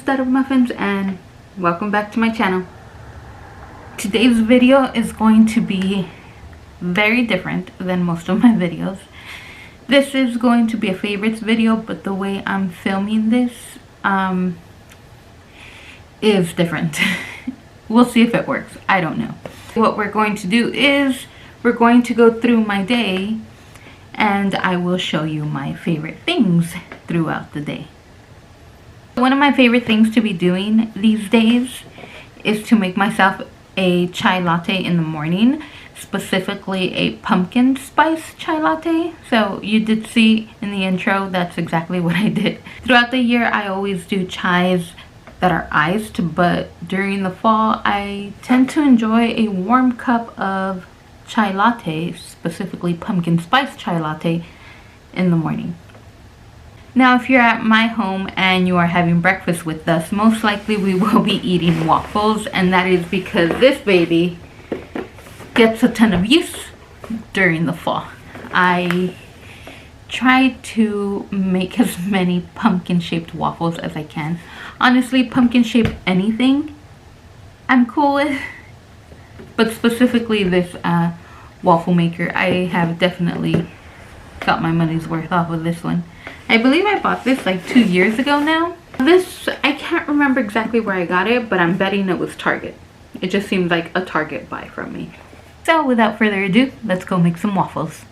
Instead of Muffins, and welcome back to my channel. Today's video is going to be very different than most of my videos. This is going to be a favorites video, but the way I'm filming this is different. We'll see if it works. I don't know. What we're going to do is we're going to go through my day and I will show you my favorite things throughout the day. One of my favorite things to be doing these days is to make myself a chai latte in the morning, specifically a pumpkin spice chai latte. So you did see in the intro, that's exactly what I did. Throughout the year, I always do chais that are iced, but during the fall, I tend to enjoy a warm cup of chai latte, specifically pumpkin spice chai latte, in the morning. Now, if you're at my home and you are having breakfast with us, most likely we will be eating waffles, and that is because this baby gets a ton of use during the fall. I try to make as many pumpkin shaped waffles as I can. Honestly, pumpkin shaped anything I'm cool with, but specifically this waffle maker, I have definitely got my money's worth off of this one. I believe I bought this like 2 years ago now. This, I can't remember exactly where I got it, but I'm betting it was Target. It just seems like a Target buy from me. So without further ado, let's go make some waffles.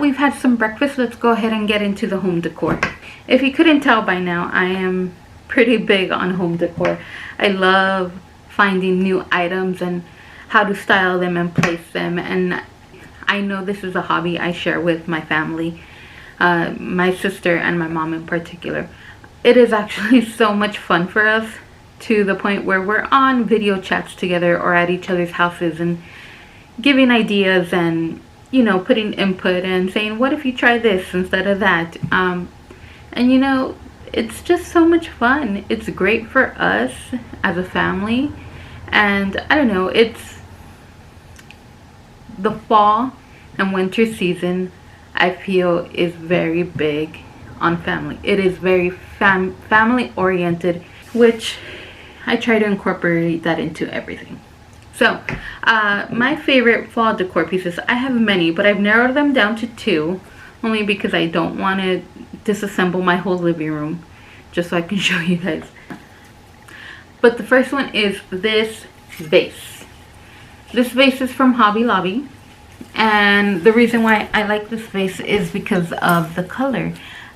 We've had some breakfast, let's go ahead and get into the home decor. If you couldn't tell by now, I am pretty big on home decor. I love finding new items and how to style them and place them, and I know this is a hobby I share with my family, my sister and my mom in particular. It is actually so much fun for us, to the point where we're on video chats together or at each other's houses and giving ideas and, you know, putting input and saying, what if you try this instead of that? And you know, it's just so much fun. It's great for us as a family. And I don't know, it's the fall and winter season, I feel, is very big on family. It is very family oriented, which I try to incorporate that into everything. So, my favorite fall decor pieces, I have many, but I've narrowed them down to 2, only because I don't want to disassemble my whole living room, just so I can show you guys. But the first one is this vase. This vase is from Hobby Lobby, and the reason why I like this vase is because of the color.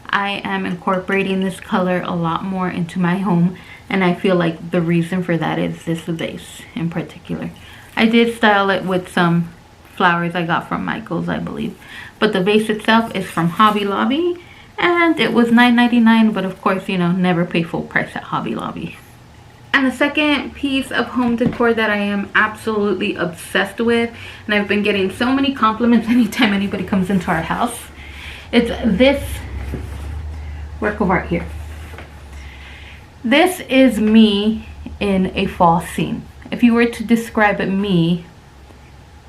I am incorporating this color a lot more into my home, and I feel like the reason for that is this vase in particular. I did style it with some flowers I got from Michael's, I believe. But the vase itself is from Hobby Lobby, and it was $9.99, but of course, you know, never pay full price at Hobby Lobby. And the second piece of home decor that I am absolutely obsessed with, and I've been getting so many compliments anytime anybody comes into our house, it's this work of art here. This is me in a fall scene. If you were to describe me,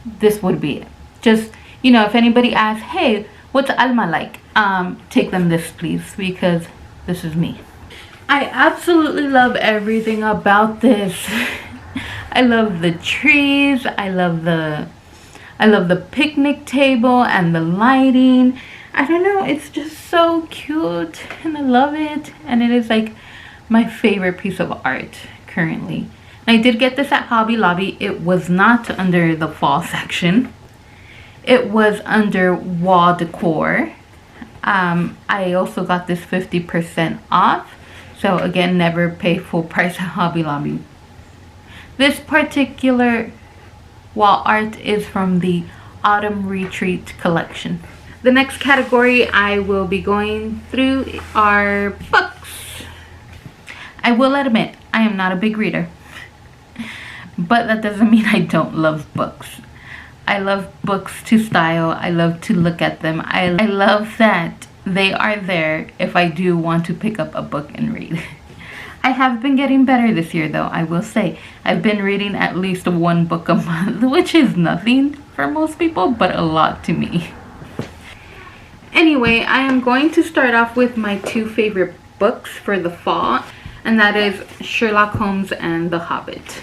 this would be it. Just, you know, if anybody asks, hey, what's Alma like? Take them this, please, because this is me. I absolutely love everything about this. I love the trees. I love the picnic table and the lighting. I don't know, it's just so cute and I love it. And it is like my favorite piece of art currently. And I did get this at Hobby Lobby. It was not under the fall section. It was under wall decor. I also got this 50% off. So again, never pay full price at Hobby Lobby. This particular wall art is from the Autumn Retreat collection. The next category I will be going through are books. I will admit, I am not a big reader. But that doesn't mean I don't love books. I love books to style. I love to look at them. I love that they are there if I do want to pick up a book and read. I have been getting better this year though, I will say. I've been reading at least one book a month, which is nothing for most people, but a lot to me. Anyway, I am going to start off with my two favorite books for the fall, and that is Sherlock Holmes and The Hobbit.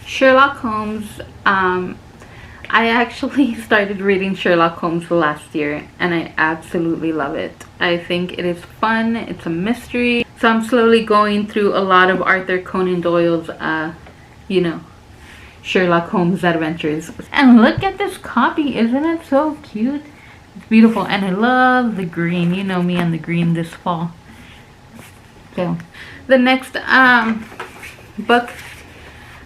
Sherlock Holmes, I actually started reading Sherlock Holmes last year and I absolutely love it. I think it is fun, it's a mystery. So I'm slowly going through a lot of Arthur Conan Doyle's, you know, Sherlock Holmes adventures. And look at this copy, isn't it so cute? It's beautiful and I love the green. You know me and the green this fall. So the next book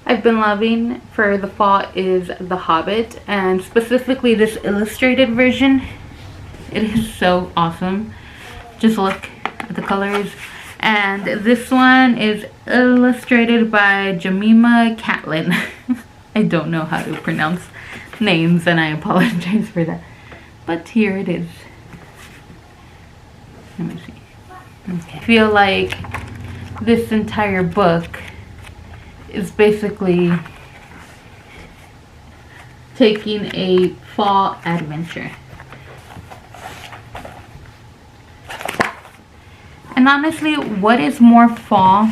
I've been loving for the fall is The Hobbit, and specifically this illustrated version. It is so awesome. Just look at the colors. And this one is illustrated by Jemima Catlin. I don't know how to pronounce names and I apologize for that. But here it is. Let me see. Okay. I feel like this entire book is basically taking a fall adventure. And honestly, what is more fall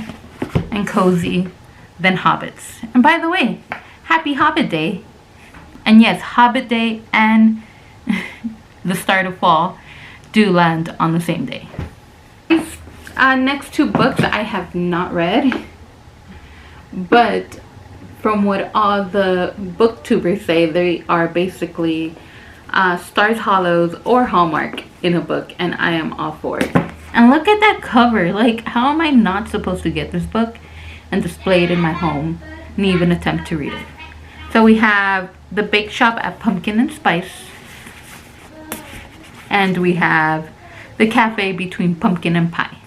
and cozy than Hobbits? And by the way, happy Hobbit Day. And yes, Hobbit Day and the start of fall do land on the same day. These next two books I have not read. But from what all the booktubers say, they are basically Stars Hollows or Hallmark in a book, and I am all for it. And look at that cover. Like, how am I not supposed to get this book and display it in my home and even attempt to read it? So we have The Bake Shop at Pumpkin and Spice, and we have The Cafe Between Pumpkin and Pie.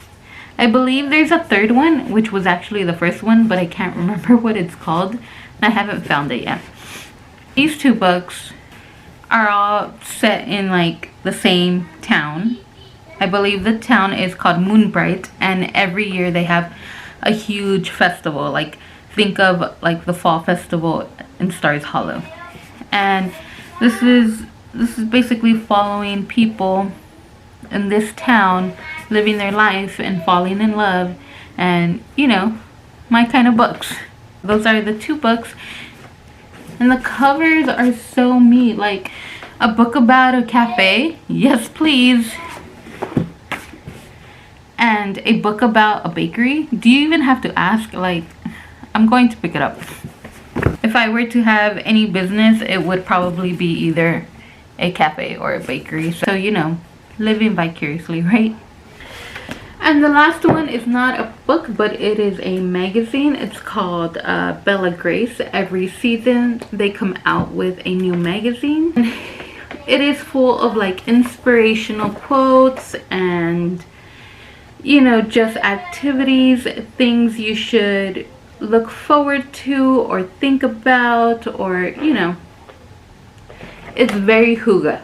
I believe there's a third one, which was actually the first one, but I can't remember what it's called. I haven't found it yet. These two books are all set in like the same town. I believe the town is called Moonbright, and every year they have a huge festival. Like, think of like the fall festival in Stars Hollow. And this is basically following people in this town living their life and falling in love, and you know, my kind of books. Those are the two books, and the covers are so neat. Like, a book about a cafe, yes please, and a book about a bakery. Do you even have to ask? Like, I'm going to pick it up. If I were to have any business, it would probably be either a cafe or a bakery. So, you know, living vicariously, right? And the last one is not a book, but it is a magazine. It's called Bella Grace. Every season they come out with a new magazine. It is full of like inspirational quotes and, you know, just activities, things you should look forward to or think about, or, you know, it's very hygge.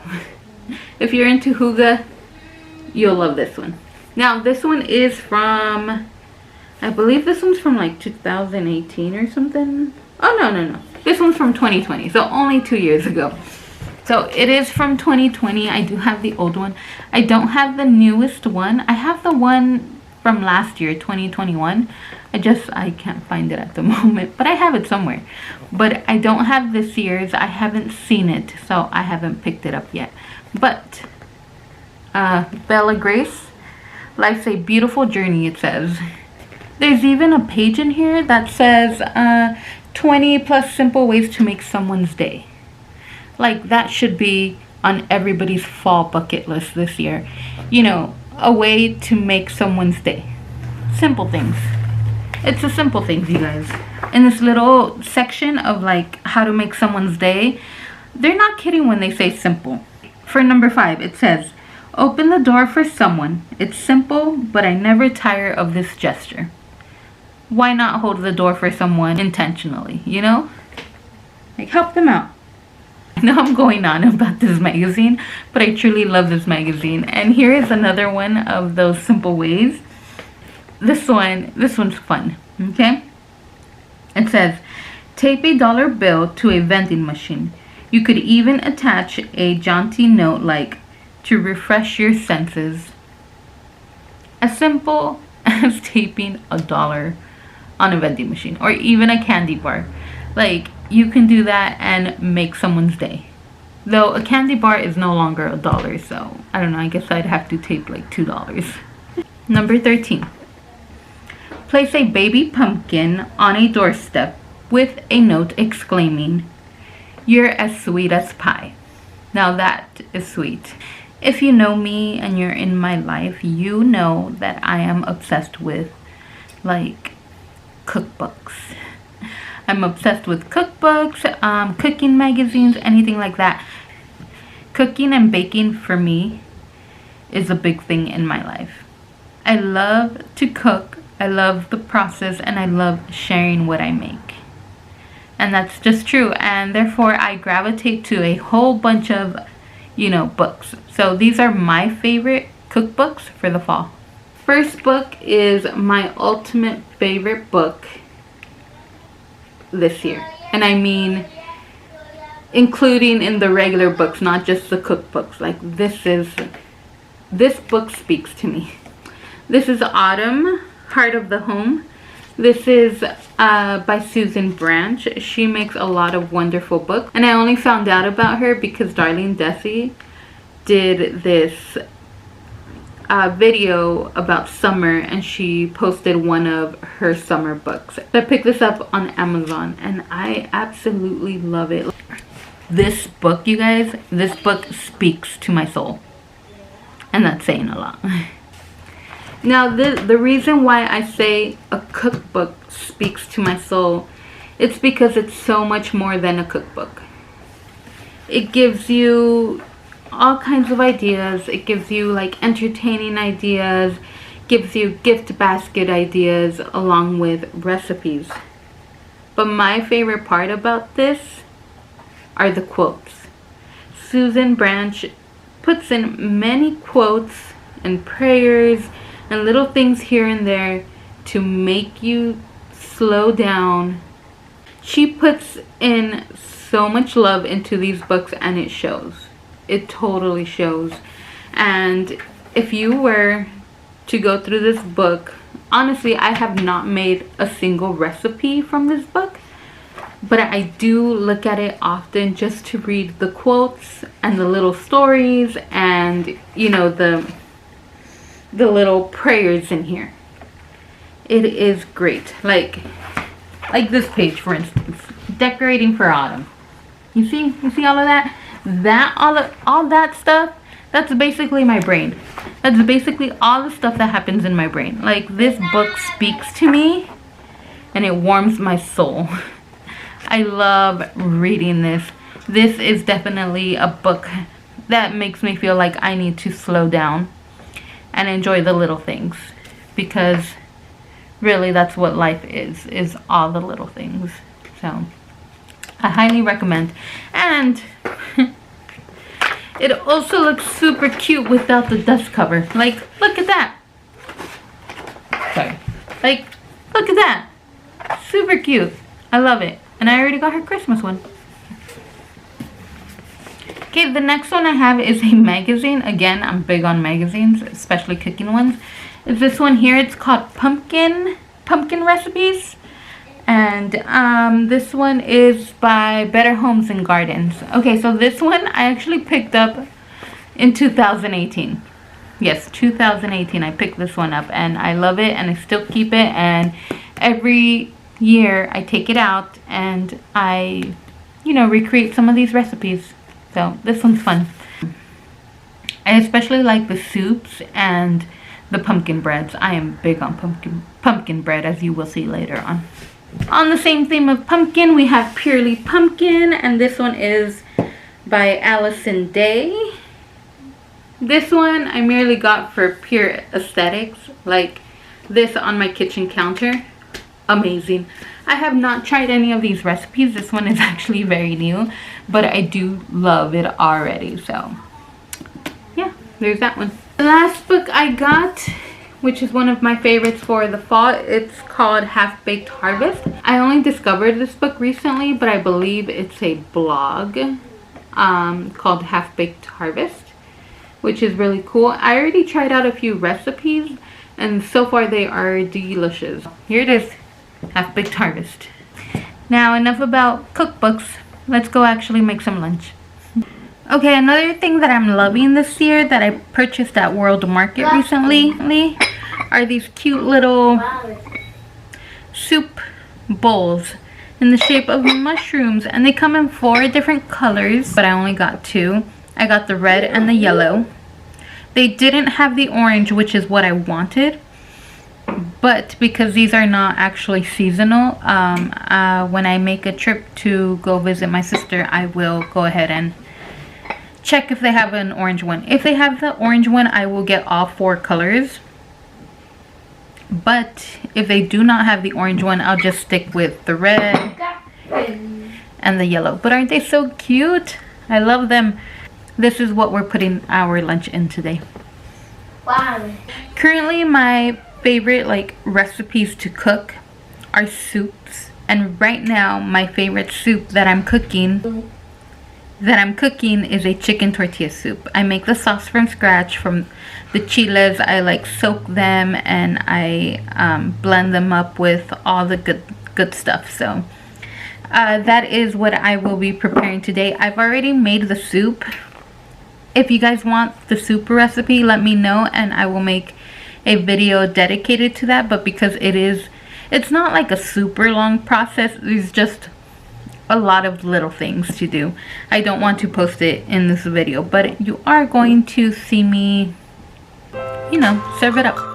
If you're into hygge, you'll love this one. Now, this one is from, I believe this one's from like 2018 or something. Oh, no. This one's from 2020, so only 2 years ago. So it is from 2020. I do have the old one. I don't have the newest one. I have the one from last year, 2021. I can't find it at the moment, but I have it somewhere. But I don't have this year's. I haven't seen it, so I haven't picked it up yet. But Bella Grace, life's a beautiful journey, it says. There's even a page in here that says 20 plus simple ways to make someone's day. Like, that should be on everybody's fall bucket list this year. You know, a way to make someone's day. Simple things. It's the simple things, you guys. In this little section of like how to make someone's day, they're not kidding when they say simple. For number 5, it says, open the door for someone. It's simple, but I never tire of this gesture. Why not hold the door for someone intentionally, you know? Like, help them out. I know I'm going on about this magazine, but I truly love this magazine. And here is another one of those simple ways. This one's fun, okay? It says, tape a dollar bill to a vending machine. You could even attach a jaunty note like, to refresh your senses. As simple as taping a dollar on a vending machine, or even a candy bar. Like, you can do that and make someone's day. Though a candy bar is no longer $1, so I don't know, I guess I'd have to tape like $2. Number 13. Place a baby pumpkin on a doorstep with a note exclaiming, you're as sweet as pie. Now that is sweet. If you know me and you're in my life, you know that I am obsessed with like cookbooks. I'm obsessed with cookbooks, cooking magazines, anything like that. Cooking and baking for me is a big thing in my life. I love to cook, I love the process, and I love sharing what I make. And that's just true, and therefore I gravitate to a whole bunch of, you know, books. So these are my favorite cookbooks for the fall. First book is my ultimate favorite book this year. And I mean, including in the regular books, not just the cookbooks. Like, this book speaks to me. This is Autumn, Heart of the Home. This is by Susan Branch. She makes a lot of wonderful books. And I only found out about her because Darlene Desi did this video about summer, and she posted one of her summer books. So I picked this up on Amazon and I absolutely love it. This book, you guys, this book speaks to my soul. And that's saying a lot. Now, the reason why I say a cookbook speaks to my soul, it's because it's so much more than a cookbook. It gives you all kinds of ideas. It gives you like entertaining ideas, gives you gift basket ideas along with recipes. But my favorite part about this are the quotes. Susan Branch puts in many quotes and prayers and little things here and there to make you slow down. She puts in so much love into these books, and it shows. It totally shows. And if you were to go through this book, honestly, I have not made a single recipe from this book, but I do look at it often just to read the quotes and the little stories and, you know, the little prayers in here. It is great. Like this page, for instance, decorating for autumn. You see all of that? All that stuff, that's basically my brain. That's basically all the stuff that happens in my brain. Like, this book speaks to me and it warms my soul. I love reading this. This is definitely a book that makes me feel like I need to slow down and enjoy the little things, because really that's what life is all the little things. So I highly recommend. And it also looks super cute without the dust cover. Like, look at that. Sorry. Like, look at that. Super cute. I love it. And I already got her Christmas one. Okay, the next one I have is a magazine. Again, I'm big on magazines, especially cooking ones. is this one here. It's called pumpkin recipes. And this one is by Better Homes and Gardens. Okay, so this one I actually picked up in 2018. Yes, 2018 I picked this one up, and I love it, and I still keep it, and every year I take it out and I, you know, recreate some of these recipes. So this one's fun. I especially like the soups and the pumpkin breads. I am big on pumpkin bread, as you will see later on. On the same theme of pumpkin, we have Purely Pumpkin, and this one is by Allison Day. This one I merely got for pure aesthetics, like this on my kitchen counter. Amazing. I have not tried any of these recipes. This one is actually very new, but I do love it already. So yeah, there's that one. The last book I got, which is one of my favorites for the fall, it's called Half Baked Harvest. I only discovered this book recently, but I believe it's a blog called Half Baked Harvest, which is really cool. I already tried out a few recipes, and so far they are delicious. Here it is, Half Baked Harvest. Now enough about cookbooks. Let's go actually make some lunch. Okay, another thing that I'm loving this year that I purchased at World Market recently are these cute little soup bowls in the shape of mushrooms, and they come in 4 different colors, but I only got 2. I got the red and the yellow. They didn't have the orange, which is what I wanted, but because these are not actually seasonal, when I make a trip to go visit my sister, I will go ahead and check if they have an orange one. If they have the orange one, I will get all 4 colors. But if they do not have the orange one, I'll just stick with the red and the yellow. But aren't they so cute? I love them. This is what we're putting our lunch in today. Wow. Currently, my favorite recipes to cook are soups. And right now, my favorite soup that I'm cooking is a chicken tortilla soup. I make the sauce from scratch from the chiles. I soak them, and I blend them up with all the good stuff. So that is what I will be preparing today. I've already made the soup. If you guys want the soup recipe, let me know, and I will make a video dedicated to that. But because it's not like a super long process, it's just a lot of little things to do. I don't want to post it in this video, but you are going to see me, you know, serve it up.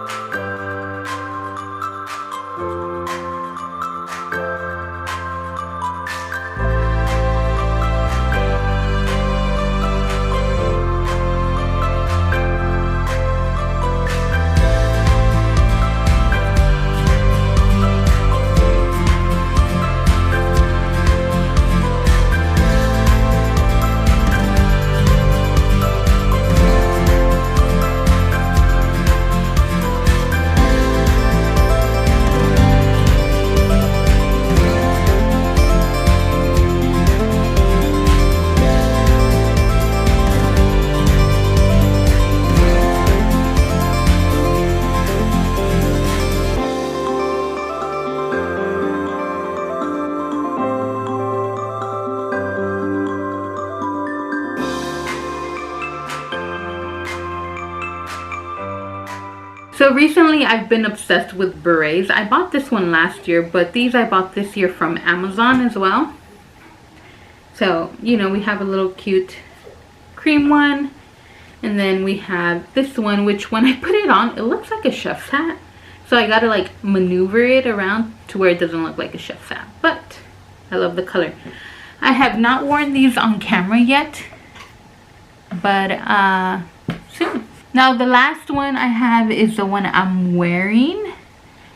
So recently I've been obsessed with berets. I bought this one last year, but these I bought this year from Amazon as well. So, you know, we have a little cute cream one. And then we have this one, which when I put it on, it looks like a chef's hat. So I gotta maneuver it around to where it doesn't look like a chef's hat. But I love the color. I have not worn these on camera yet, but soon. Now the last one I have is the one I'm wearing,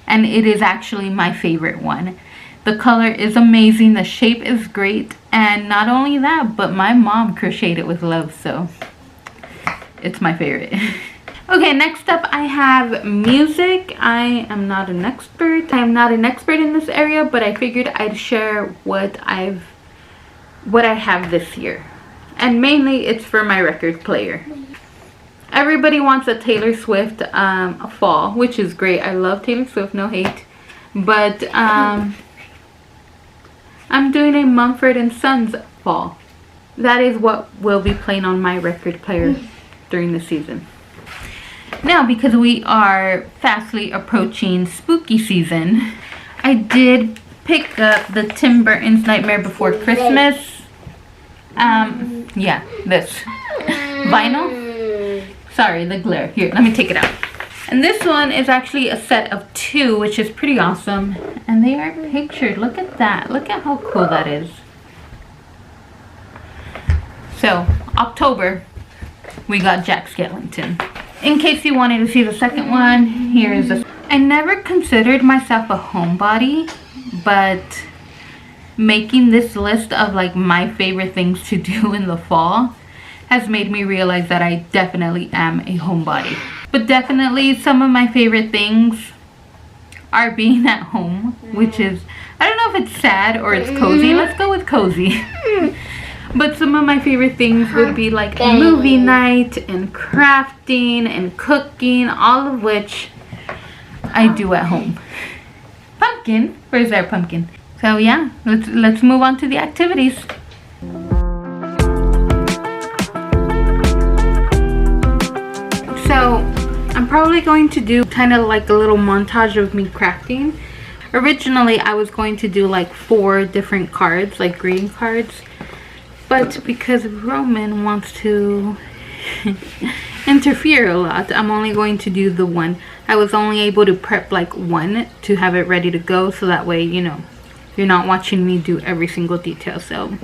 and it is actually my favorite one. The color is amazing, the shape is great, and not only that, but my mom crocheted it with love, so it's my favorite. Okay, next up I have music. I am not an expert. I am not an expert in this area, but I figured I'd share what I have this year. And mainly it's for my record player. Everybody wants a Taylor Swift fall, which is great. I love Taylor Swift, no hate. But I'm doing a Mumford and Sons fall. That is what will be playing on my record player during the season. Now, because we are fastly approaching spooky season, I did pick up the Tim Burton's Nightmare Before Christmas. Yeah, this vinyl. Sorry, the glare. Here, let me take it out. And this one is actually a set of 2, which is pretty awesome. And they are pictured. Look at that. Look at how cool that is. So, October, we got Jack Skellington. In case you wanted to see the second one, here is the... I never considered myself a homebody, but making this list of like my favorite things to do in the fall has made me realize that I definitely am a homebody. But definitely some of my favorite things are being at home, which is, I don't know if it's sad or it's cozy. Let's go with cozy. But some of my favorite things would be like movie night and crafting and cooking, all of which I do at home. Pumpkin, where's our pumpkin? So yeah, let's move on to the activities. So I'm probably going to do kind of like a little montage of me crafting. Originally I was going to do like 4 different cards, like greeting cards. But because Roman wants to interfere a lot, I'm only going to do the 1. I was only able to prep like 1 to have it ready to go, so that way, you know, you're not watching me do every single detail. So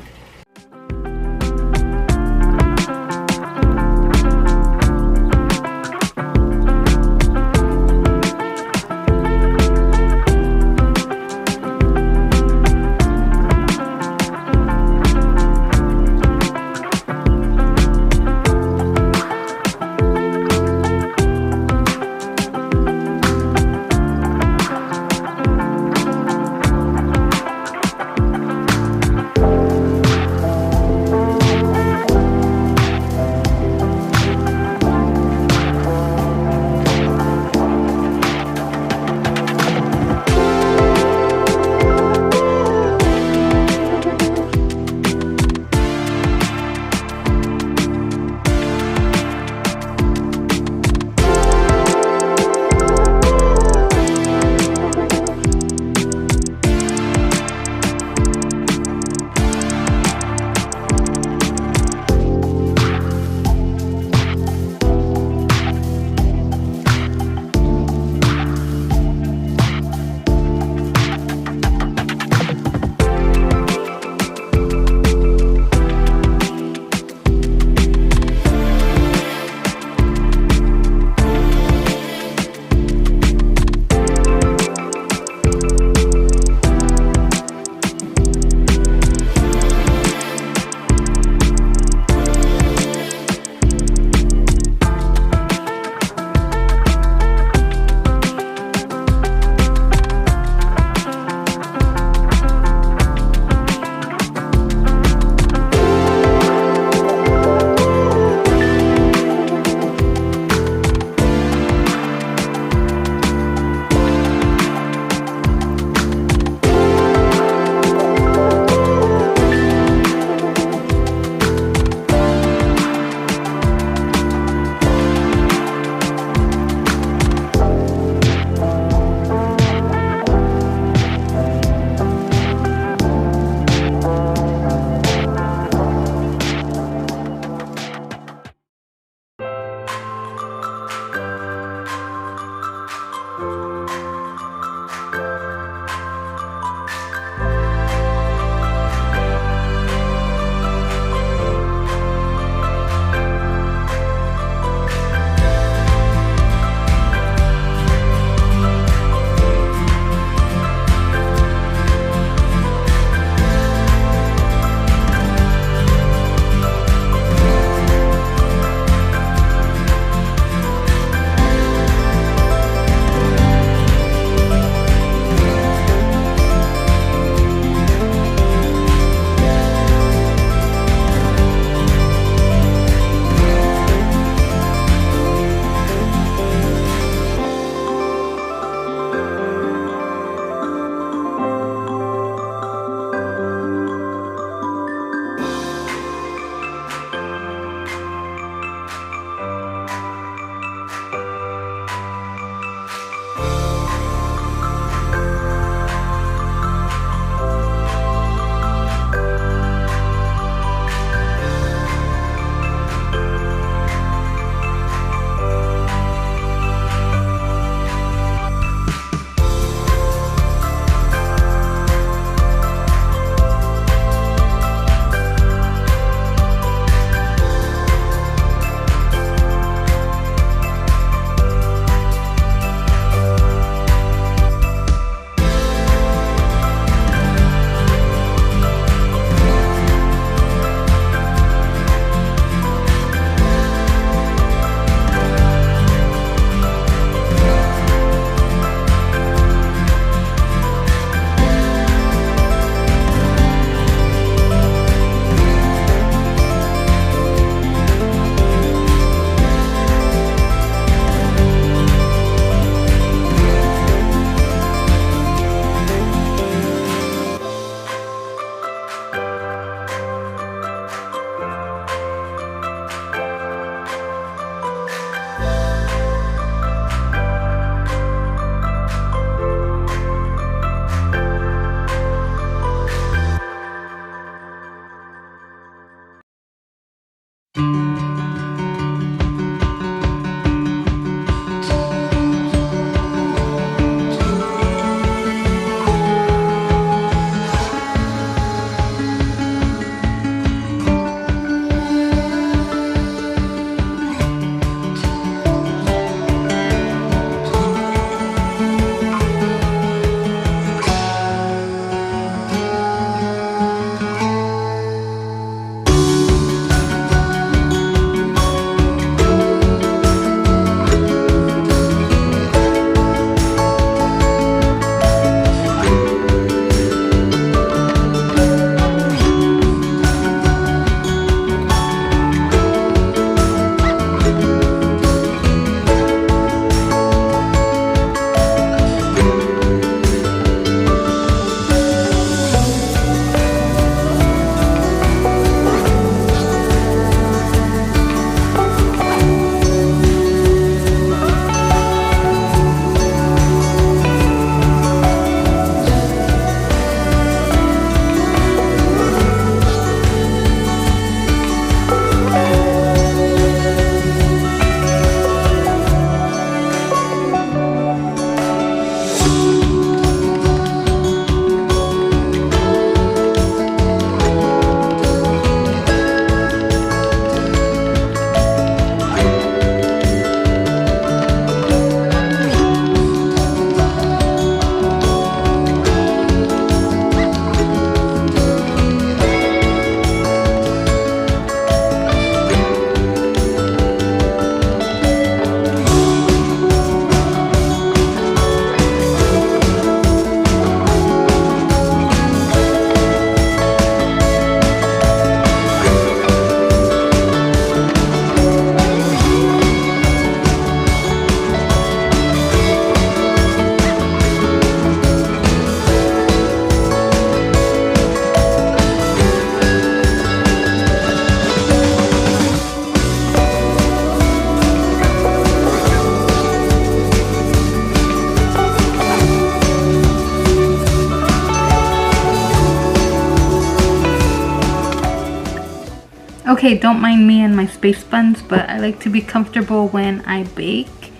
Okay, don't mind me and my space buns, but I like to be comfortable when I bake.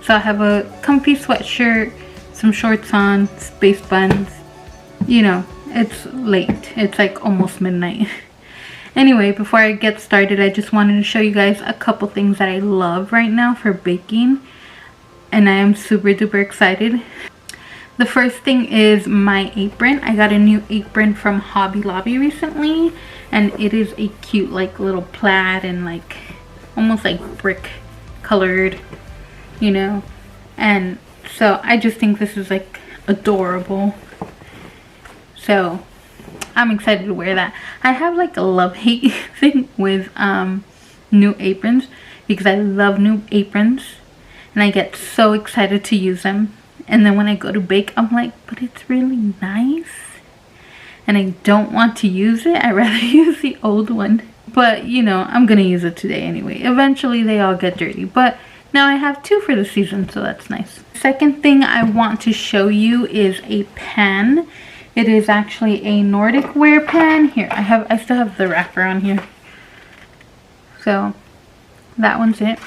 So I have a comfy sweatshirt, some shorts on, space buns. You know, it's late. It's like almost midnight. Anyway, before I get started, I just wanted to show you guys a couple things that I love right now for baking. And I am super duper excited. The first thing is my apron. I got a new apron from Hobby Lobby recently, and it is a cute like little plaid and like almost like brick colored, you know. And so I just think this is like adorable. So I'm excited to wear that. I have like a love-hate thing with new aprons because I love new aprons and I get so excited to use them. And then when I go to bake, I'm like, but it's really nice. And I don't want to use it. I'd rather use the old one. But, you know, I'm going to use it today anyway. Eventually, they all get dirty. But now I have two for the season, so that's nice. Second thing I want to show you is a pan. It is actually a Nordic ware pan. Here, I still have the wrapper on here. So, that one's it.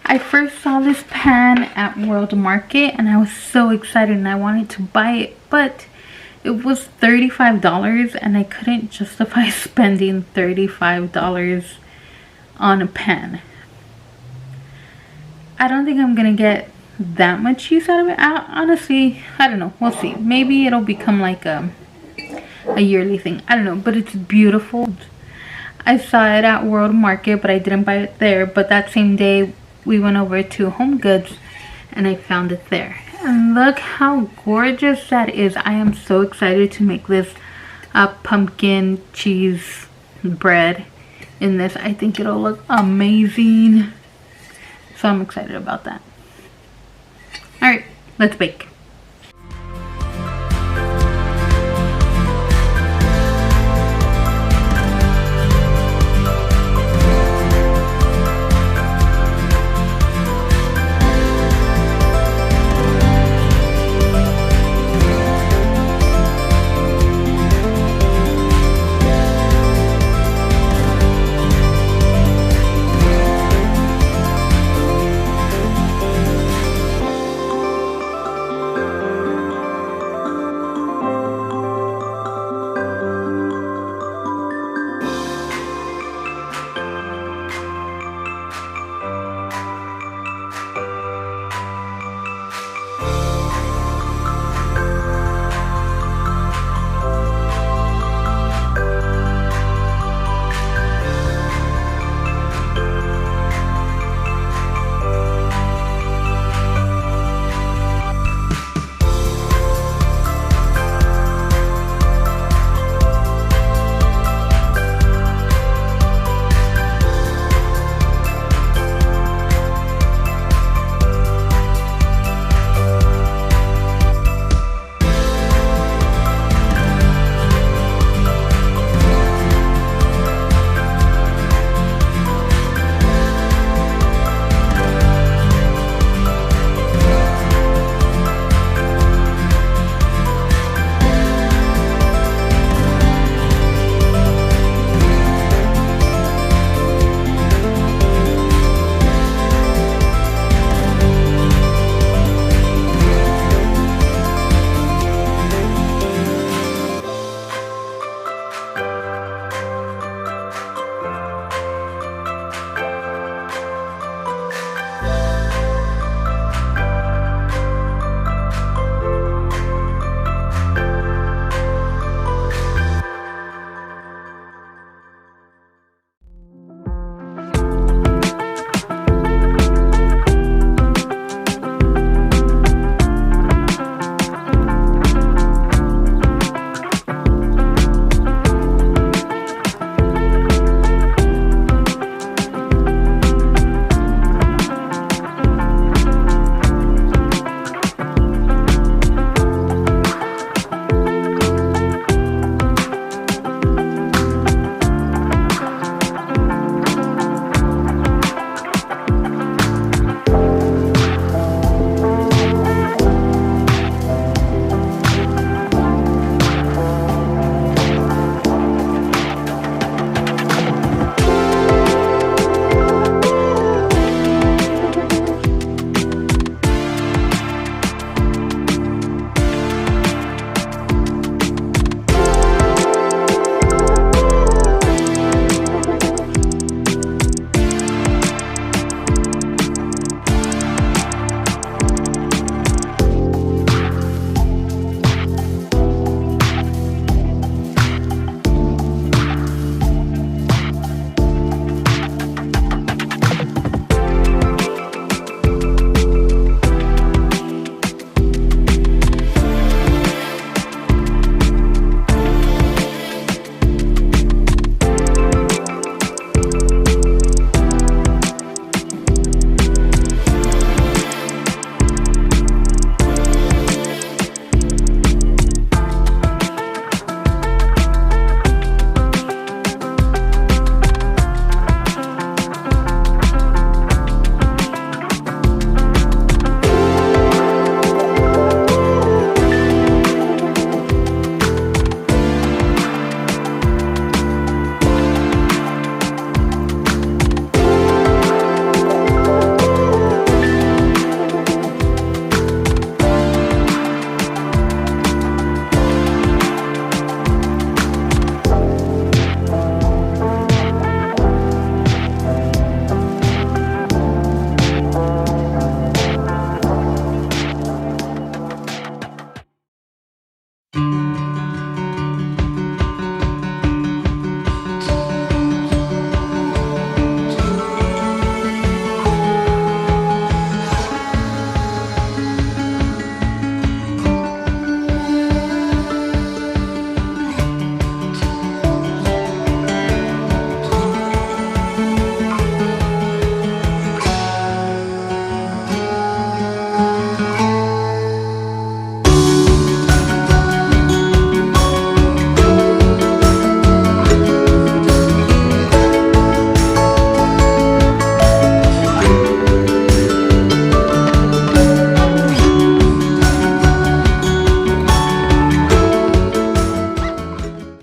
I first saw this pan at World Market and I was so excited and I wanted to buy it, but it was $35 and I couldn't justify spending $35 on a pan. I don't think I'm gonna get that much use out of it. Honestly, I don't know. We'll see. Maybe it'll become like a yearly thing. I don't know, but it's beautiful. I saw it at World Market, but I didn't buy it there. But that same day, we went over to Home Goods and I found it there. And look how gorgeous that is. I am so excited to make this pumpkin cheese bread in this. I think it'll look amazing. So I'm excited about that. Alright, let's bake.